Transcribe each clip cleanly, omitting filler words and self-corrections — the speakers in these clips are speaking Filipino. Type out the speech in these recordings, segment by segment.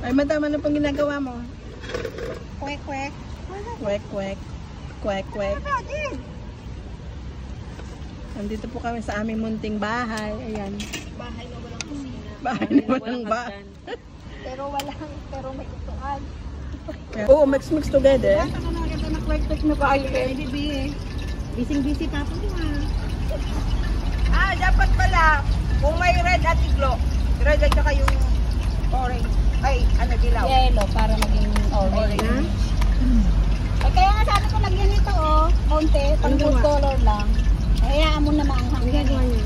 Ay, madam, ano pang ginagawa mo? Kwek, kwek. Kwek, kwek. Kwek, kwek. Nandito po kami sa aming munting bahay. Ayan. Bahay na walang kusina. Bahay na walang bahay. Pero may utuan. Oo, mix together. Ito na ito na kwek, kwek na bahay. Bibi. Busy pa po Dapat pala, kung may red at iglo, red at saka yung orange, ay, ano, dilaw. Yellow para maging orange. Ay, kaya nga sabi ko lagyan ito, konti, pang food color lang. Hayaan mo na maanghang. Ang gagawa niya.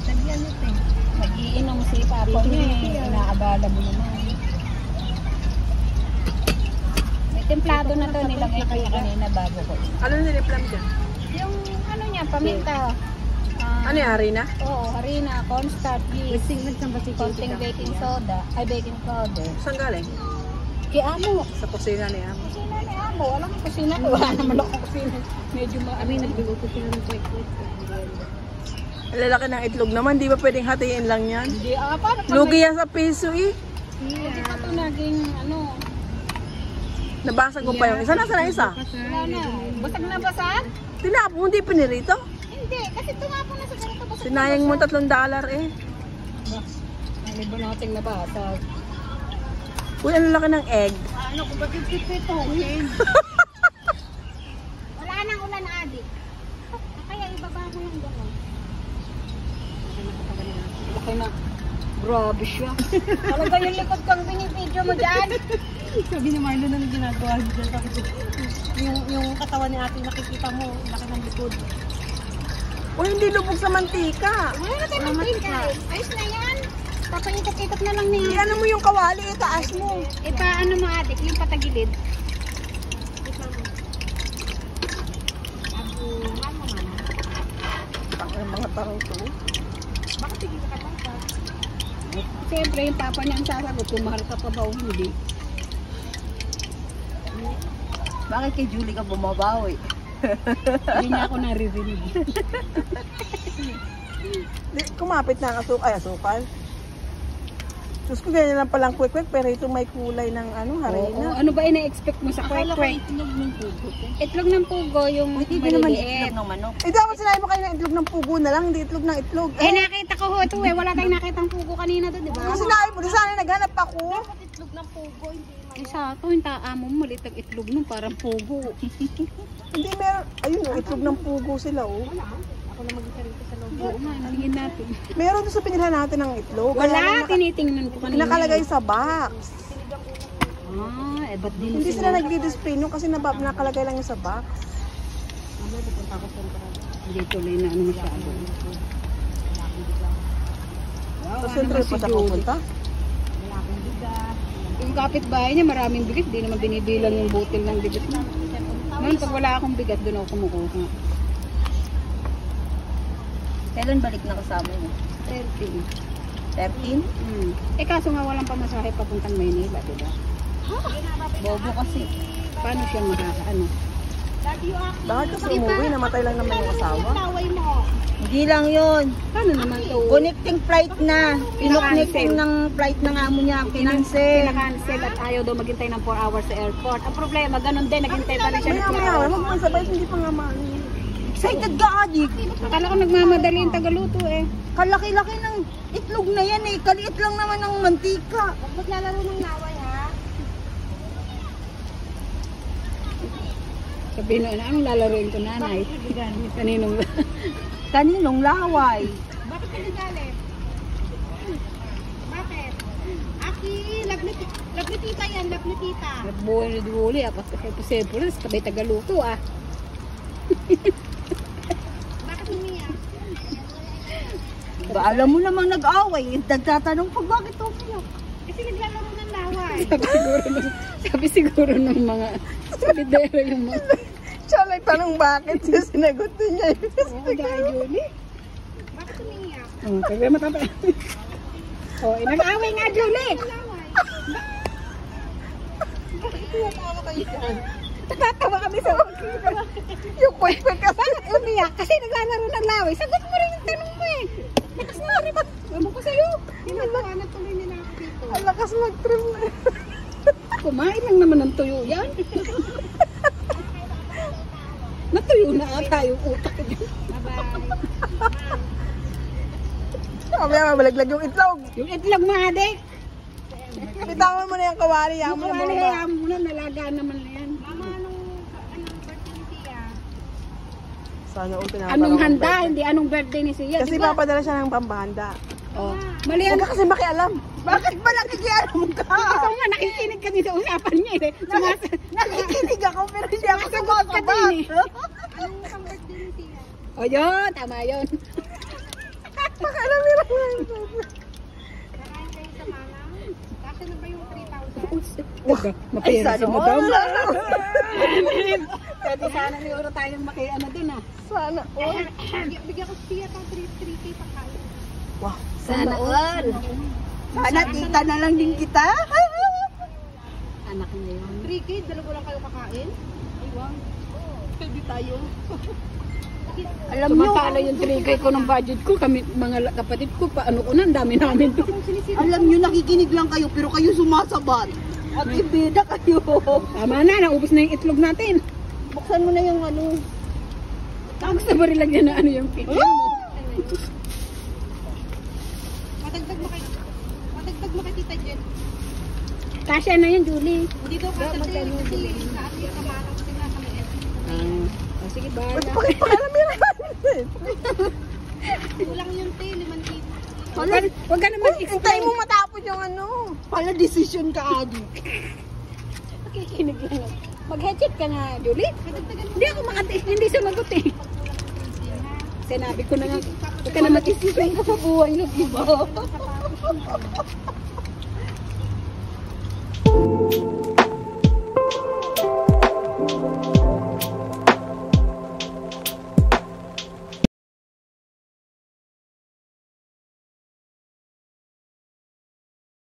Lagyan ito eh. Nag-iinom si Papa niya eh. Inaabala mo naman. May templado na to, nilagay ko yung kanina bago ko. Ano niliplam dyan? Yung ano niya, paminta. Ano yung harina? Oo, harina, cornstarch, yeast, konting baking soda, ay baking powder. Saan galing? Kaya amo. Sa kusina ni Amo. Kusina ni amo. Walang kusina. Wala naman akong kusina. Medyo nagluluto sila ng kwek-kwek. Lalaki ng itlog naman, di ba pwedeng hatiin lang yan? Hindi, paano pag Lugi yan sa piso eh. Hindi pa ito naging ano. Nabasag ko pa yung isa. Nasaan na isa? Wala na. Basag na basag? Tinapo, hindi pinirito. Hindi, kasi tumapo na sa ganito basag. Sinayang mo $3 eh. Ano ba nating nabasag? Uy, ang laki ng egg. Ano kung bakit pipituhin? Wala nang ulan na adik. Kaya ibaba mo yung gano'n. Laki na. Grabe siya. Talaga yung likod kang binibidyo mo dyan. Sabi ni Marlon na ginagawa dyan. Yung katawan ni ate nakikita mo, laki ng likod. Uy, hindi lubog sa mantika. Wala na tayo mantika. Ayos na yan. Papaikot-ikot na lang niya. Ano mo yung kawali, itaas mo. Ano mo adik, yung patagilid. Ang mga tarong to. Bakit hindi ka katangka? Siyempre, yung papa niya ang sasagot kung mahal ka pa ba o hindi. Bakit kay Julie ka bumabawi? Hindi niya ako naririnig. Kumapit na ang asukal. Tapos ko ganyan lang palang kwek-kwek, pero ito may kulay ng harina. Ano ba ina-expect mo sa kwek-kwek? Itlog ng pugo. Itlog ng pugo, yung Hindi naman maliliit. itlog ng manok. Eh, dapat sinabi mo kayo ng itlog ng pugo na lang, hindi itlog ng itlog. Nakita ko ho ito Wala tayong nakitang pugo kanina doon, di ba? Kasi sinabi mo, di sana naghanap ako. Itlog ng pugo, hindi Isa ito, yung taamo mo, maliit ang itlog nun, parang pugo. Hindi meron, ayun o, itlog ng pugo sila o. Ako na mag-isa rito sa loob. Oo nga, nalingin natin. Meron doon sa pinilhan natin ng itlog. Wala, tinitingnan ko kanina. Nakalagay sa box. Ba't din Hindi sila nagdi-display nung kasi nakalagay lang yung sa box. Hindi tuloy na ano masyado. So, siyempre pa sa pupunta. Yung kapitbahay niya, maraming bigas. Di naman binibilang yung butil ng bigas mo. Ngayon, pag wala akong bigas, doon ako kumukuha. Kailan balik na kasama niyo? 13. 13? Kaso nga walang pamasahe papuntang Maynila, diba? Bobo kasi. Paano siya makakaano? Bakit kasi umuwi, namatay lang naman yung asawa. Hindi lang yun. Paano naman ito? Connecting flight na. Pinoconnecting ng flight ng amo niya. Pinansel. Pinakancel at ayaw daw maghintay ng 4 hours sa airport. Ang problema, ganun din, naghintay pa rin siya ng 4 Maya-maya, hours. wag mo sabay, hindi pa nga maano. Excited ka, adik. Akala ko nagmamadali yung tagaluto eh. Kalaki-laki ng itlog na yan eh. Kaliit lang naman ng mantika. Huwag maglalaro ng laway ha. Sabihin na, anong lalaroin ko nanay? Kaninong Kaninong laway? Bakit ka nagalit? Bakit? Aki, lagnatita yan, lagnatita. Nagbuhay na duhuli ah, kasi sabay tagaluto ah. Bakit umiyak? Ba, alam mo namang nag-away. Nagtatanong pag bakit umiyak. Kasi naglalaro ng laway. Sabi siguro ng mga solidero yung mga... Siya nagtanong bakit, siya sinagot din niya. Oo, dahil Julie. Bakit umiyak? Sabi matata. Nag-away nga Julie. Natatawa kami sa Yung kwek-kwek kasi. Bakit umiyak? Kasi naglalaro ng laway. Sagot mo rin yung tanong mo eh. Lakas mo rin. Ewan ko sa'yo. Tinatawa na tuloy nila ako dito. Ang lakas mag-trim na. Kumain lang naman ng tuyo yan. Natuyo na ata yung utak. Mamaya mabalaglag yung itlog. Yung itlog mo, adik. Bitawan mo na yung kawali. Yan Yung mo na kawali, mga. hayaan mo na. Nalagaan naman na yan. Sana all pinapagawa. Anong handa? Hindi anong birthday ni Sia. Kasi diba? papadala siya ng pambahanda. Oh. Mali Huwag yan. ka kasi makialam. Bakit ba nakikialam ka? Ikaw nga nakikinig ka din sa usapan niya eh. Nakikinig ako pero hindi ako Sumasagot ka din eh. Anong isang birthday ni Tia? O yun, tama yun. Makialam nila. Nakain kayo sa Manang? Kasi na ba yung 3,000? Mapira si all. madam. Pwede sana may oro tayong makiano din ah. Sana all. Bigyan ko si Tia ng 3K pagkain. Wow. Sana all. Sana tita na lang din kita. Anak niya yun. 3K, dalawa lang kayo kakain? Ay, wow. Pwede tayo. Alam nyo, Sumantala yung 3K ko ng budget ko, kami mga kapatid ko, paano ko na, ang dami namin. Alam nyo, nakikinig lang kayo pero kayo sumasabat. At ibida kayo. Tama na, naubos na yung itlog natin. Buksan mo na yung ano. Tapos na ba rin lang yan na ano yung pizza mo? Matagdag mo kay Tita Jen. Kasya na yan, Julie. Hindi daw kasi kasi sa atin sa Manang sila sa may Sige, Ba't bahala. pakialam nila? Kulang yung tayo, 5 kilo. Huwag ka naman Hintay explain. mo matapos yung ano. Pala decision ka, Adi. Makikinig lang ako. Mag-headset ka nga, Julie. Hindi ako makatiis, hindi sumagot eh. Sinabi ko na nga, huwag ka na matisipin ka sa buhay ng iba.